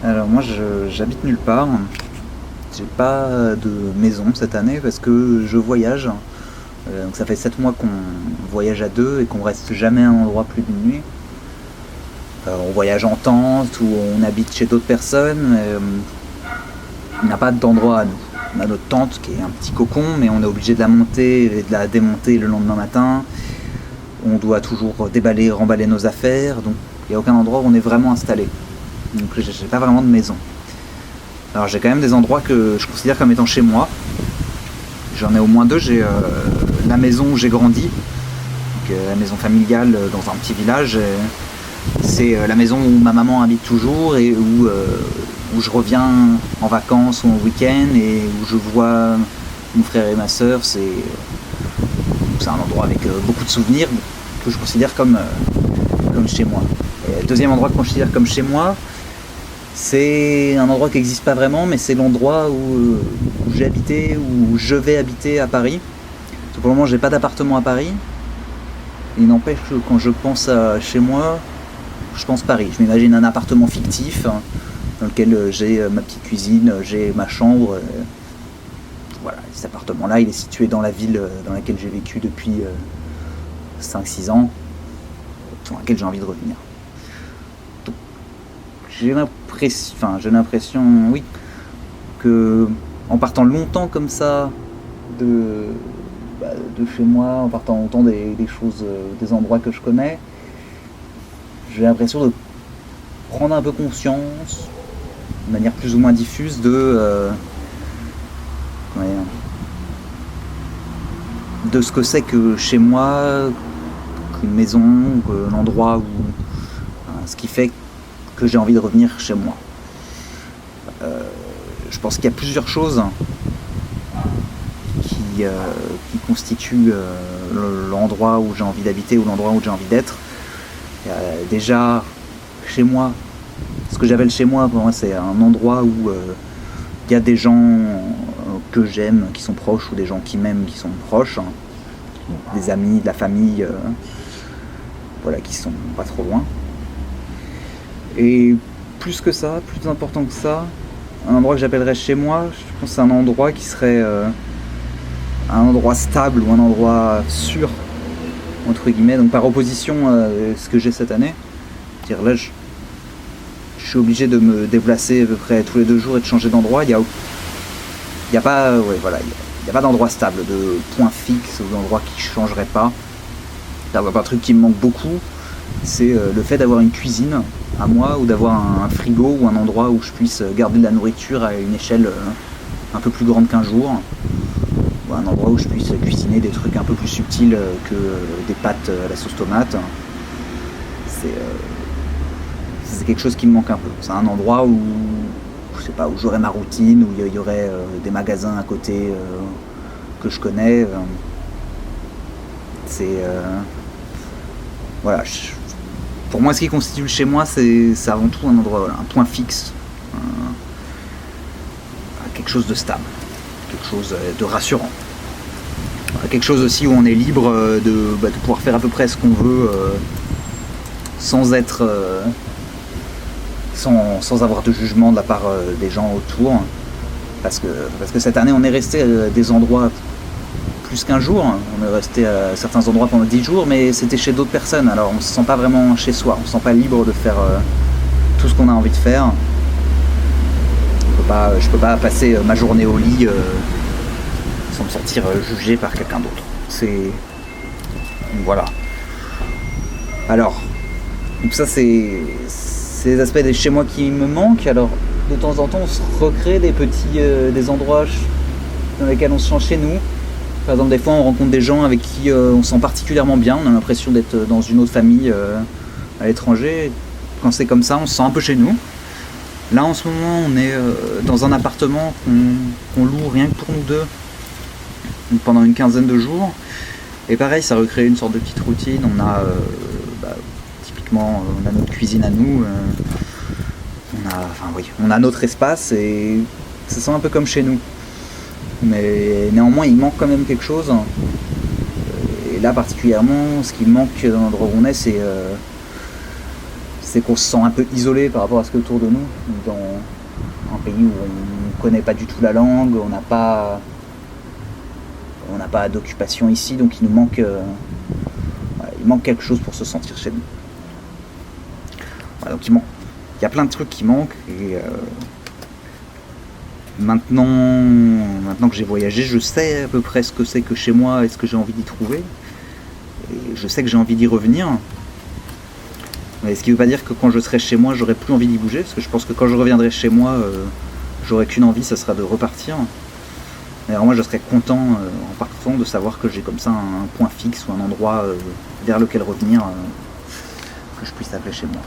Alors moi j'habite nulle part. J'ai pas de maison cette année parce que je voyage. Donc ça fait 7 mois qu'on voyage à deux et qu'on reste jamais à un endroit plus d'une nuit. On voyage en tente ou on habite chez d'autres personnes, mais on n'a pas d'endroit à nous. On a notre tente qui est un petit cocon, mais on est obligé de la monter et de la démonter le lendemain matin. On doit toujours déballer, remballer nos affaires, donc il n'y a aucun endroit où on est vraiment installé. Donc j'ai pas vraiment de maison. Alors j'ai quand même des endroits que je considère comme étant chez moi. J'en ai au moins deux. J'ai la maison où j'ai grandi, donc, la maison familiale dans un petit village. C'est la maison où ma maman habite toujours et où je reviens en vacances ou en week-end et où je vois mon frère et ma soeur. C'est un endroit avec beaucoup de souvenirs que je considère comme chez moi. Et le deuxième endroit que je considère comme chez moi, c'est un endroit qui n'existe pas vraiment, mais c'est l'endroit où j'ai habité, où je vais habiter à Paris. Pour le moment, j'ai pas d'appartement à Paris. Il n'empêche que quand je pense à chez moi, je pense Paris. Je m'imagine un appartement fictif dans lequel j'ai ma petite cuisine, j'ai ma chambre. Voilà, cet appartement-là, il est situé dans la ville dans laquelle j'ai vécu depuis 5-6 ans, dans laquelle j'ai envie de revenir. Donc, j'ai l'impression, oui, que en partant longtemps comme ça de chez moi, en partant longtemps des choses, des endroits que je connais, j'ai l'impression de prendre un peu conscience, de manière plus ou moins diffuse, de ce que c'est que chez moi, qu'une maison, l'endroit où, ce qui fait que j'ai envie de revenir chez moi. Je pense qu'il y a plusieurs choses qui constituent l'endroit où j'ai envie d'habiter ou l'endroit où j'ai envie d'être. Déjà, chez moi, ce que j'appelle chez moi, pour moi, c'est un endroit où il y a des gens que j'aime, qui sont proches, ou des gens qui m'aiment, qui sont proches, des amis, de la famille, voilà, qui sont pas trop loin. Et plus que ça, plus important que ça, un endroit que j'appellerais chez moi, je pense que c'est un endroit qui serait un endroit stable ou un endroit sûr, entre guillemets, donc par opposition à ce que j'ai cette année. C'est-à-dire là, je suis obligé de me déplacer à peu près tous les 2 jours et de changer d'endroit. Il y a pas d'endroit stable, de point fixe ou d'endroit qui ne changerait pas. Un truc qui me manque beaucoup, c'est le fait d'avoir une cuisine à moi, ou d'avoir un frigo ou un endroit où je puisse garder de la nourriture à une échelle un peu plus grande qu'un jour, ou un endroit où je puisse cuisiner des trucs un peu plus subtils que des pâtes à la sauce tomate. C'est quelque chose qui me manque un peu. C'est un endroit où, je sais pas, où j'aurais ma routine, où il y aurait des magasins à côté que je connais. Voilà. Pour moi, ce qui constitue chez moi, c'est avant tout un endroit, voilà, un point fixe, quelque chose de stable, quelque chose de rassurant, quelque chose aussi où on est libre de pouvoir faire à peu près ce qu'on veut, sans avoir de jugement de la part des gens autour, parce que cette année on est resté à des endroits plus qu'un jour. On est resté à certains endroits pendant 10 jours, mais c'était chez d'autres personnes, alors on se sent pas vraiment chez soi, on se sent pas libre de faire tout ce qu'on a envie de faire. Je peux pas passer ma journée au lit sans me sentir jugé par quelqu'un d'autre. Voilà. Alors, donc ça c'est les aspects des chez moi qui me manquent. Alors de temps en temps on se recrée des endroits dans lesquels on se sent chez nous. Par exemple, des fois on rencontre des gens avec qui on se sent particulièrement bien, on a l'impression d'être dans une autre famille à l'étranger. Quand c'est comme ça, on se sent un peu chez nous. Là en ce moment on est dans un appartement qu'on loue rien que pour nous deux, donc pendant une quinzaine de jours. Et pareil, ça recrée une sorte de petite routine. Typiquement, on a notre cuisine à nous, on a notre espace et ça sent un peu comme chez nous. Mais néanmoins, il manque quand même quelque chose. Et là, particulièrement, ce qui manque dans l'endroit où on est, c'est c'est qu'on se sent un peu isolé par rapport à ce qu'il y a autour de nous, dans un pays où on ne connaît pas du tout la langue, on n'a pas d'occupation ici, donc il nous manque, il manque quelque chose pour se sentir chez nous. Voilà, donc il y a plein de trucs qui manquent, et maintenant que j'ai voyagé, je sais à peu près ce que c'est que chez moi et ce que j'ai envie d'y trouver, et je sais que j'ai envie d'y revenir. Mais ce qui ne veut pas dire que quand je serai chez moi, j'aurai plus envie d'y bouger, parce que je pense que quand je reviendrai chez moi, j'aurai qu'une envie, ça sera de repartir. Mais alors moi, je serais content en partant de savoir que j'ai comme ça un point fixe ou un endroit vers lequel revenir que je puisse appeler chez moi.